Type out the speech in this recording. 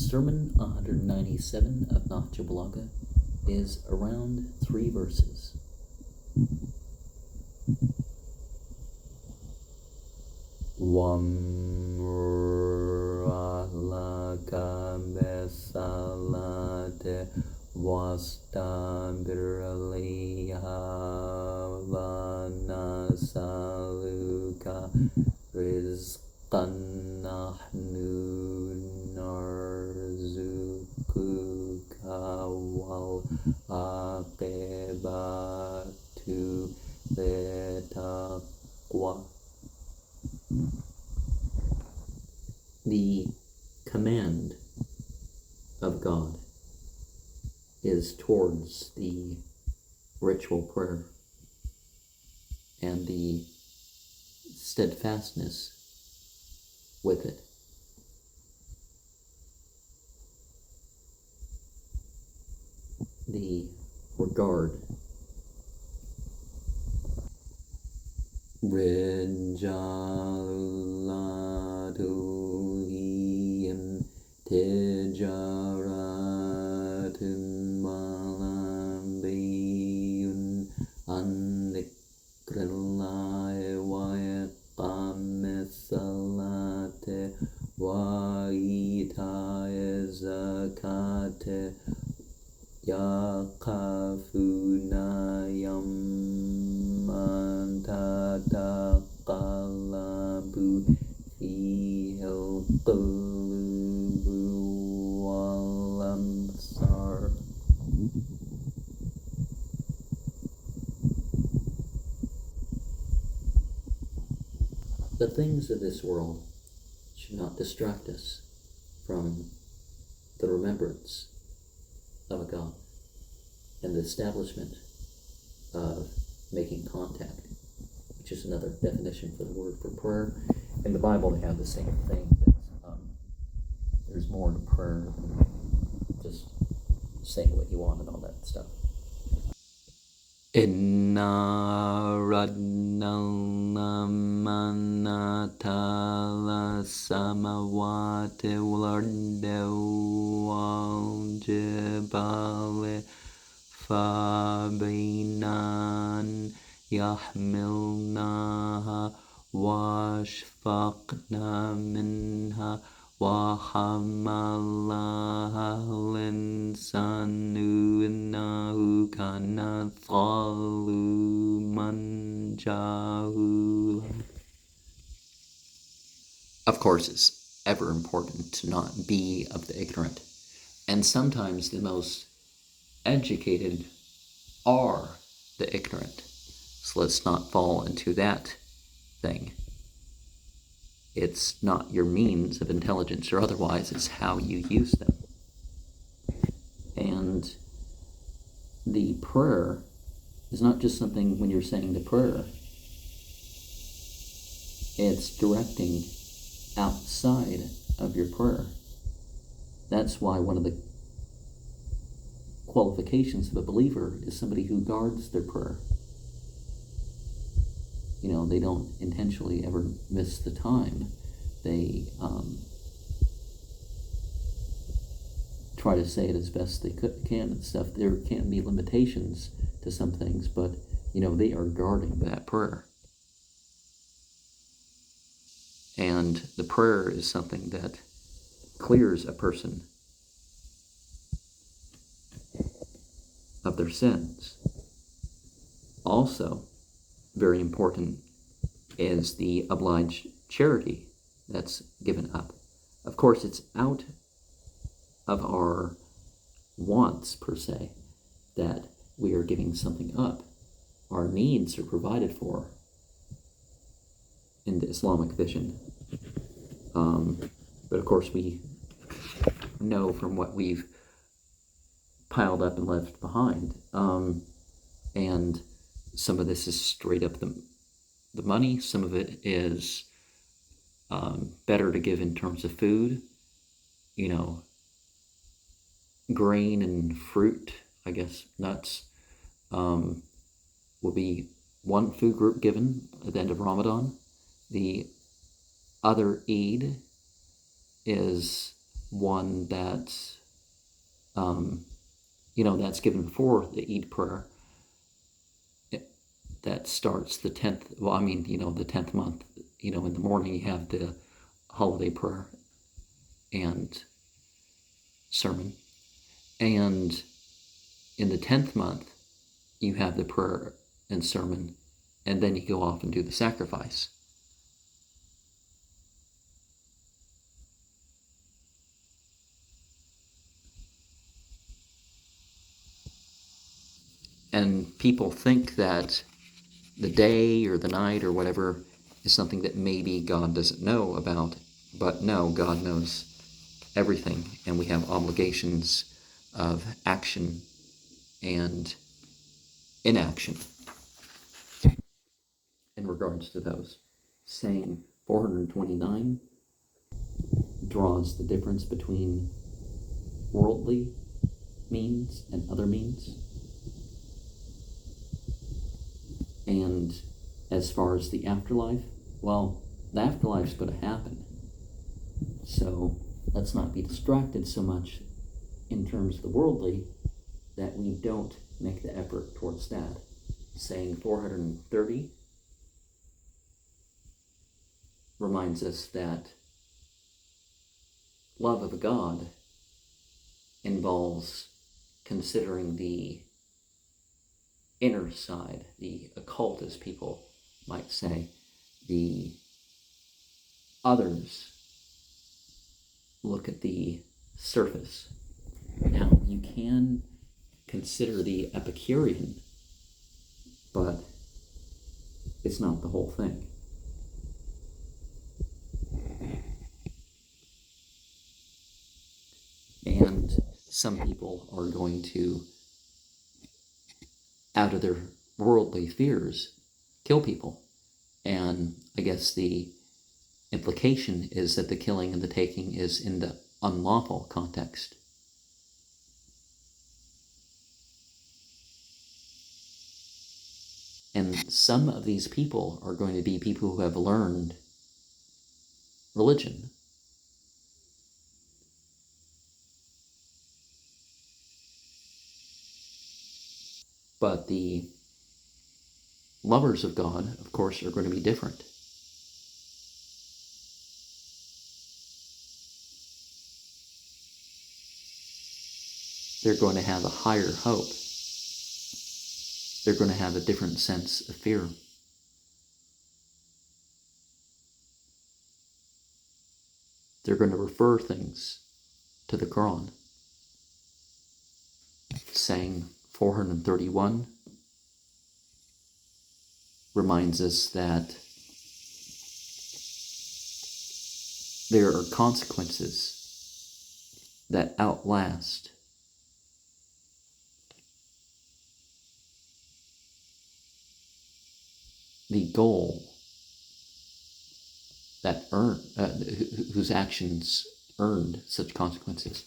Sermon 197 of Nahjul Balaghah is around 3 verses. Wamralaka besalate wastabiraliha vanasaluka rizqan nahnu narzukuka wal aqibatu litaqwa. The command of God is towards the ritual prayer and the steadfastness with it. The regard. Rijalatuhim tijaratun malambiyun andikrillai wa iqamisalate wa itai zakate yaqafuna yamman tataqallabu fihil qulubu wal absar. The things of this world should not distract us from the remembrance of a God and the establishment of making contact, which is another definition for the word for prayer. In the Bible, they have the same thing. That there's more to prayer than just saying what you want and all that stuff. Inna radna manatala samawati wal-ardi wal-jibali fabinan yahmilnaha washfaqna minha wa hamalaha al-insanu innahu kana zaluman jahula. Of course, it's ever important to not be of the ignorant, and sometimes the most educated are the ignorant. So let's not fall into that thing. It's not your means of intelligence or otherwise, it's how you use them. And the prayer is not just something when you're saying the prayer. It's directing outside of your prayer. That's why one of the qualifications of a believer is somebody who guards their prayer. You know, they don't intentionally ever miss the time. They try to say it as best they can and stuff. There can be limitations to some things, but, you know, they are guarding that prayer. And the prayer is something that clears a person of their sins. Also, very important is the obliged charity that's given up. Of course, it's out of our wants, per se, that we are giving something up. Our needs are provided for in the Islamic vision. But of course, we know from what we've piled up and left behind. And some of this is straight up the money. Some of it is better to give in terms of food, you know, grain and fruit, I guess nuts, will be one food group given at the end of Ramadan. The other Eid is one that's, that's given before the Eid prayer. That starts the 10th, the 10th month. In the morning you have the holiday prayer and sermon. And in the 10th month, you have the prayer and sermon, and then you go off and do the sacrifice. And people think that the day or the night or whatever is something that maybe God doesn't know about. But no, God knows everything, and we have obligations of action and inaction in regards to those. Saying 429 draws the difference between worldly means and other means. And as far as the afterlife, well, the afterlife's going to happen. So let's not be distracted so much in terms of the worldly that we don't make the effort towards that. Saying 430 reminds us that love of a God involves considering the inner side, the occult, as people might say. The others look at the surface. Now, you can consider the Epicurean, but it's not the whole thing. And some people are going to, out of their worldly fears, kill people. And I guess the implication is that the killing and the taking is in the unlawful context. And some of these people are going to be people who have learned religion. But the lovers of God, of course, are going to be different. They're going to have a higher hope. They're going to have a different sense of fear. They're going to refer things to the Quran. Saying 431 reminds us that there are consequences that outlast the goal that whose actions earned such consequences.